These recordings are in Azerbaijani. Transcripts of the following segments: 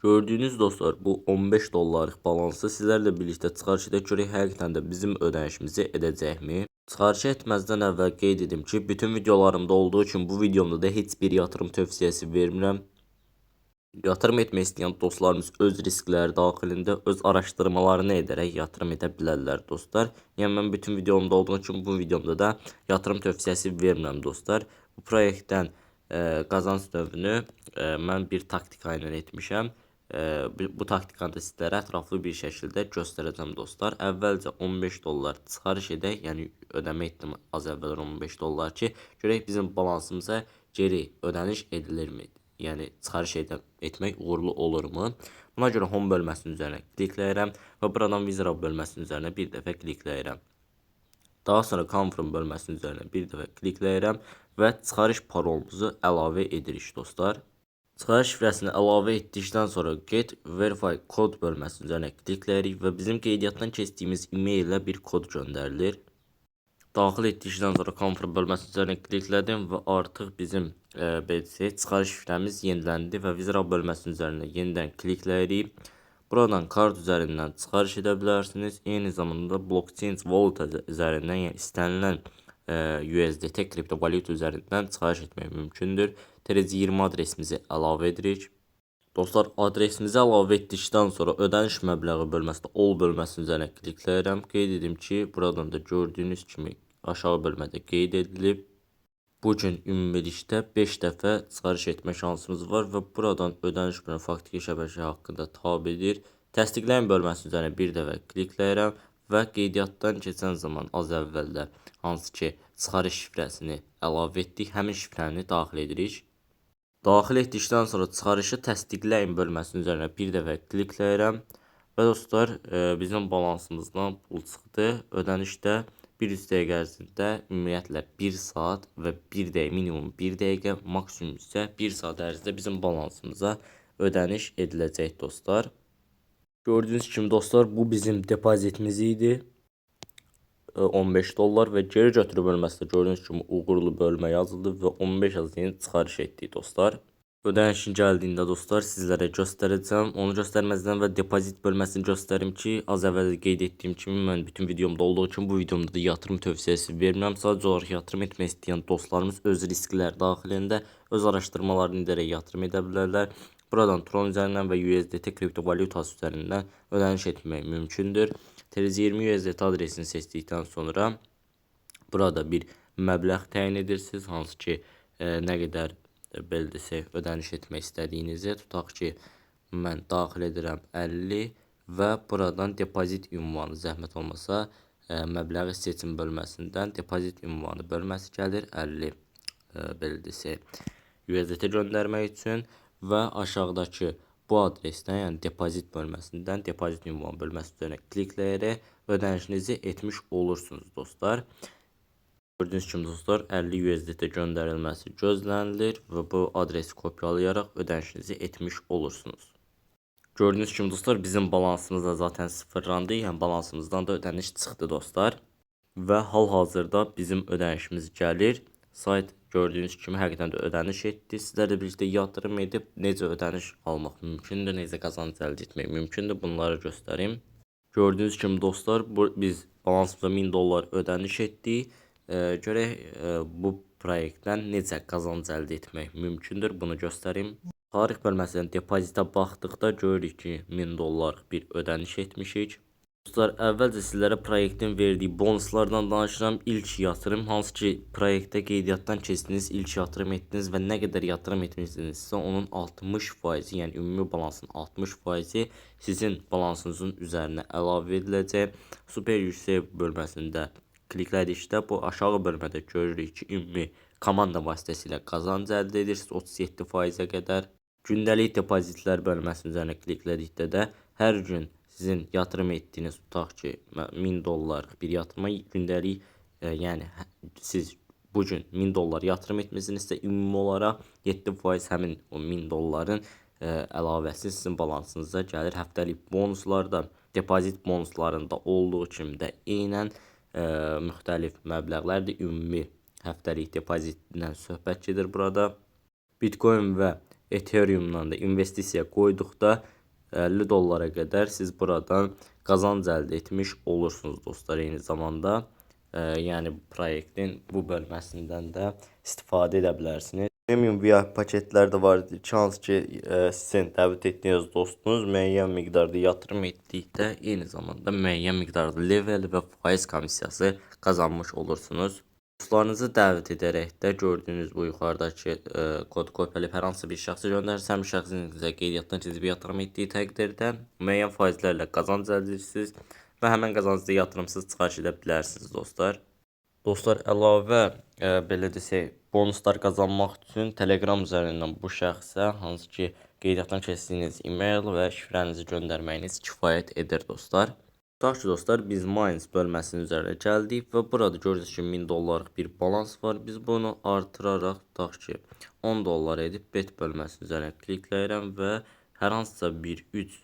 Gördüğünüz dostlar, bu 15 dollarlıq balansı sizlərlə birlikdə çıxarış edək görək həqiqətən də bizim ödənişimizi edəcəkmi? Çıxarış etməzdən əvvəl qeyd edim ki, bütün videolarımda olduğu üçün bu videomda da heç bir yatırım tövsiyəsi vermirəm. Yatırım etmək istəyən dostlarımız öz riskləri daxilində öz araşdırmalarını edərək yatırım edə bilərlər dostlar. Yəni mən bütün videomda olduğu üçün bu videomda da yatırım tövsiyəsi vermirəm dostlar. Bu proyektdən qazanc növünü mən bir taktika ilə etmişəm. Bu taktikanı da sizlərə ətraflı bir şəkildə göstərəcəm dostlar. Əvvəlcə 15 dollar çıxarış edək, yəni ödəmə etdim az əvvəl 15 dollar ki, görək bizim balansımıza geri ödəniş edilirmi? Yəni çıxarış etmək uğurlu olurmu? Buna görə home bölməsinin üzərinə klikləyirəm və buradan withdraw bölməsinin üzərinə bir dəfə klikləyirəm. Daha sonra confirm bölməsinin üzərinə bir dəfə klikləyirəm və çıxarış parolumuzu əlavə edirik dostlar. Çıxarış şifrəsini əlavə etdikdən sonra get verify kod bölməsinin üzərinə klikləyirik və bizim qeydiyyatdan keçdiyimiz e-mail ilə bir kod göndərilir. Daxil etdikdən sonra confirm bölməsinin üzərinə kliklədim və artıq bizim çıxarış şifrəmiz yeniləndi və withdraw bölməsinin üzərinə yenidən klikləyirik. Buradan kart üzərindən çıxarış edə bilərsiniz. Eyni zamanda blockchain valuta üzərindən, yəni istənilən USDT kriptovalyuta üzərindən çıxarış etmək mümkündür. TRC20 adresimizi əlavə edirik. Dostlar, adresimizi əlavə etdikdən sonra ödəniş məbləği bölməsində all bölməsinin üzərinə klikləyirəm. Qeyd edim ki, buradan da gördüyünüz kimi aşağı bölmədə qeyd edilib. Bu gün ümumilikdə 5 dəfə çıxarış etmə şansımız var və buradan ödəniş bölümü faktiki şəbəkə haqqında tabidir. Təsdiqləyin bölməsinin üzərinə bir dəfə klikləyirəm və qeydiyyatdan keçən zaman az əvvəldə hansı ki çıxarış şifrəsini əlavə etdik, həmin şifrəni daxil edirik. Daxil etdikdən sonra çıxarışı təsdiqləyin bölməsinin üzərinə bir dəfə klikləyirəm və dostlar, bizim balansımızdan pul çıxdı. Ödəniş də bir üst dəqiqə ərzində ümumiyyətlə 1 saat və 1 dəqiqə, minimum 1 dəqiqə, maksimum isə 1 saat ərzində bizim balansımıza ödəniş ediləcək dostlar. Gördüyünüz kimi dostlar, bu bizim depozitimiz idi. 15 dollar və geri götürü bölməsində gördüyünüz kimi uğurlu bölmə yazıldı və 15 azını çıxarış etdik dostlar. Ödənişin gəldiyində dostlar sizlərə göstərəcəm. Onu göstərməzdən və depozit bölməsini göstərim ki, az əvvəl qeyd etdiyim kimi mən bütün videomda olduğu üçün bu videomda da yatırım tövsiyəsi vermirəm. Sadəcə olaraq yatırım etmək istəyən dostlarımız öz riskləri daxilində öz araşdırmalarını edərək yatırım edə bilərlər. Buradan Tron üzərindən və USDT kriptovalyutası üzərindən ödəniş etmək mümkündür. TRC20 USDT adresini seçdikdən sonra burada bir məbləğ təyin edirsiniz, hansı ki nə qədər belə desək ödəniş etmək istədiyinizi. Tutaq ki mən daxil edirəm 50 və buradan depozit ünvanı zəhmət olmasa məbləği seçim bölməsindən depozit ünvanı bölməsi gəlir 50 belə desək USDT göndərmək üçün və aşağıdakı bu adresdən, yəni depozit bölməsindən depozit ünvanı bölməsi üzərinə klikləyərək ödənişinizi etmiş olursunuz dostlar. Gördüyünüz kimi dostlar 50 USDT göndərilməsi gözlənilir və bu adresi kopyalayaraq ödənişinizi etmiş olursunuz. Gördüyünüz kimi dostlar bizim balansımız da zaten sıfırlandı, yəni balansımızdan da ödəniş çıxdı dostlar. Və hal-hazırda bizim ödənişimiz gəlir. Sayt gördüyünüz kimi həqiqətən də ödəniş etdi. Sizlərlə birlikdə yatırım edib necə ödəniş almaq mümkündür, necə qazanc əldə etmək mümkündür, bunları göstərim. Gördüyünüz kimi dostlar, biz balansımıza 1000 dollar ödəniş etdik. Görək bu proyektdən necə qazanc əldə etmək mümkündür, bunu göstərim. Tarix bölməsindən depozitə baxdıqda görürük ki 1000 dollar bir ödəniş etmişik. Dostlar, əvvəlcə sizlərə proyektin verdiyi bonuslardan danışıram. İlk yatırım, hansı ki proyektə qeydiyyatdan keçdiniz, ilk yatırım etdiniz və nə qədər yatırım etmişsinizsə onun 60%, yəni ümumi balansın 60%-i sizin balansınızın üzərinə əlavə ediləcək. Super yüksək bölməsində kliklədikdə bu aşağı bölmədə görürük ki, ümumi komanda vasitəsilə qazanc əldə edirsiniz 37%-ə qədər. Gündəlik depozitlər bölməsinin üzərinə kliklədikdə də hər gün sizin yatırım etdiyiniz, tutaq ki 1000 dollarlıq bir yatırıma gündəlik, yəni siz bugün 1000 dollar yatırım etmişsinizsə ümumi olaraq 7% həmin o 1000 dolların əlavəsi sizin balansınıza gəlir. Həftəlik bonuslarda, depozit bonuslarında olduğu kimi də eynən müxtəlif məbləğlərdir. Ümumi həftəlik depozitindən söhbət gedir burada. Bitcoin və Ethereum'dan da investisiya qoyduqda 50 dollara kadar siz buradan kazanc elde etmiş olursunuz dostlar. Eyni zamanda yani bu proyektin bu bölməsindən də istifadə edə bilərsiniz. Premium VIP paketlər də var. Chance ki sizin dəvət etdiyiniz dostunuz müəyyən miqdarda yatırım etdikdə eyni zamanda müəyyən miqdarda level və faiz komissiyası kazanmış olursunuz. Dostlarınızı dəvət edərək də gördüyünüz bu yuxarıdakı kodu kopyalayıb hər hansı bir şəxsə göndərsəm, şəxsin sizə qeydiyyatdan keçib yatırım etdiyi təqdirdə müəyyən faizlərlə qazanc əldə edirsiniz və həmin qazancda yatırımsız çıxarış edə bilərsiniz dostlar. Dostlar, əlavə belə desək, bonuslar qazanmaq üçün Telegram üzərindən bu şəxsə hansı ki qeydiyyatdan keçdiyiniz e-mail və şifrənizi göndərməyiniz kifayət edir dostlar. Tutaq ki dostlar, biz Mines bölməsinin üzərinə gəldik və burada görürsünüz ki 1000 dollarlıq bir balans var. Biz bunu artıraraq tutaq ki 10 dollar edib bet bölməsinin üzərinə klikləyirəm və hər hansısa bir 3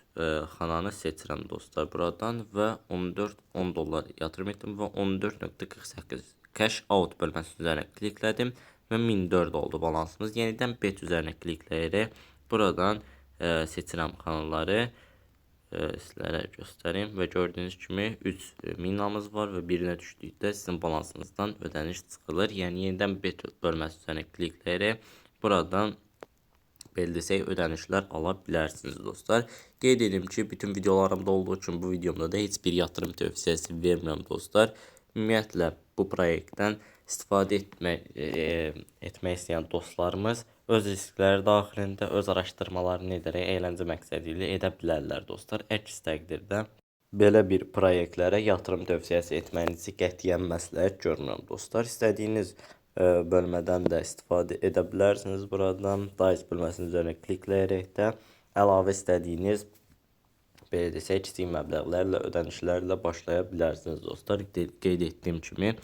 xananı seçirəm dostlar buradan və 10 dollar yatırım etdim və 14.48 cash out bölməsinin üzərinə kliklədim və 1004 oldu balansımız. Yenidən bet üzərinə klikləyərək buradan seçirəm xanaları. Sizlərə göstəreyim və gördüyünüz kimi 3 minamız var və birinə düşdükdə sizin balansınızdan ödəniş çıxılır. Yəni yenidən bet bölməsi üzərinə klikləyərək buradan belə desək ödənişlər ala bilərsiniz dostlar. Qeyd edim ki, bütün videolarımda olduğu üçün bu videomda da heç bir yatırım tövsiyəsi vermirəm dostlar. Ümumiyyətlə bu proyektdən istifadə etmək istəyən dostlarımız öz riskləri daxilində öz araşdırmalarını edərək əyləncə məqsədi ilə edə bilərlər dostlar. Əks təqdirdə belə bir proyektlərə yatırım tövsiyəsi etməyinizi qətiyyən məsləhət görmürəm dostlar. İstədiyiniz bölmədən də istifadə edə bilərsiniz buradan. Dice bölməsinin üzərinə klikləyərək də əlavə istədiyiniz belə desək kiçik məbləğlərlə ödənişlərlə başlaya bilərsiniz dostlar. Qeyd etdiyim kimi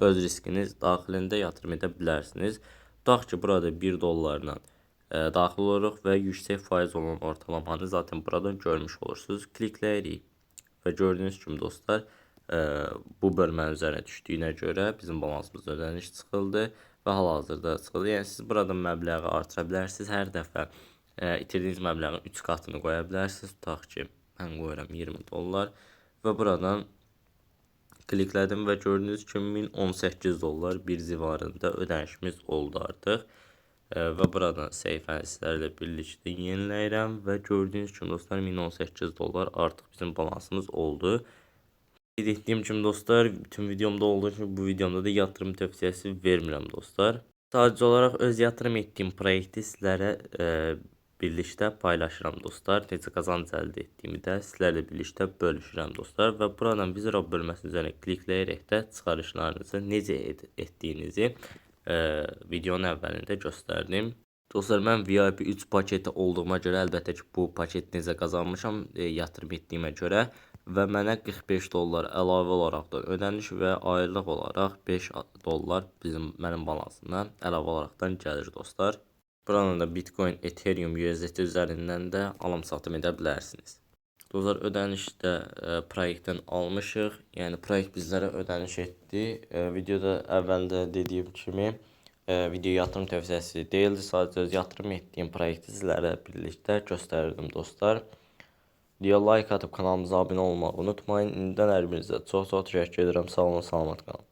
öz riskiniz daxilində yatırım edə bilərsiniz. Tutaq ki burada 1 dollarla daxil oluruq və yüksək faiz olan ortalamanı zaten buradan görmüş olursunuz. Klikləyirik və gördüyünüz kimi dostlar bu bölmənin üzərinə düşdüyünə görə bizim balansımız ödəniş çıxıldı və hal-hazırda çıxıldı. Yəni siz buradan məbləği artıra bilərsiniz. Hər dəfə itirdiyiniz məbləğin 3 qatını qoya bilərsiniz. Tutaq ki mən qoyuram 20 dollar və buradan kliklədim və gördüyünüz kimi 1018 dollar bir civarında ödənişimiz oldu artıq. Və buradan səhifəni sizlərlə birlikdə yeniləyirəm və gördüyünüz kimi dostlar 1018 dollar artıq bizim balansımız oldu. Qeyd etdiyim kimi dostlar, bütün videomda olduğu kimi bu videomda da yatırım tövsiyəsi vermirəm dostlar. Sadəcə olaraq öz yatırım etdiyim proyekti sizlərə birlikdə paylaşıram dostlar. Necə qazanc əldə etdiyimi də sizlərlə birlikdə bölüşürəm dostlar və buradan Wizard bölməsinin üzərinə klikləyərək də çıxarışlarınızı necə etdiyinizi videonun əvvəlində göstərdim. Dostlar, mən VIP 3 paketi olduğuma görə əlbəttə ki bu paket necə qazanmışam yatırım etdiyimə görə və mənə 45 dollar əlavə olaraq da ödəniş və aylıq olaraq 5 dollar mənim balansımdan əlavə olaraqdan gəlir dostlar. Buradan da Bitcoin, Ethereum, USDT üzərindən də alım-satım edə bilərsiniz. Dostlar, ödəniş də proyektdən almışıq. Yəni proyekt bizlərə ödəniş etdi. Videoda əvvəldə dediyim kimi video yatırım tövsiyəsi deyildi. Sadəcə yatırım etdiyim proyekti sizlərlə birlikdə göstərirdim dostlar. Video like atıb kanalımıza abunə olmağı unutmayın. İndidən hər birinizə çox təşəkkür edirəm. Sağ olun, salamat qalın.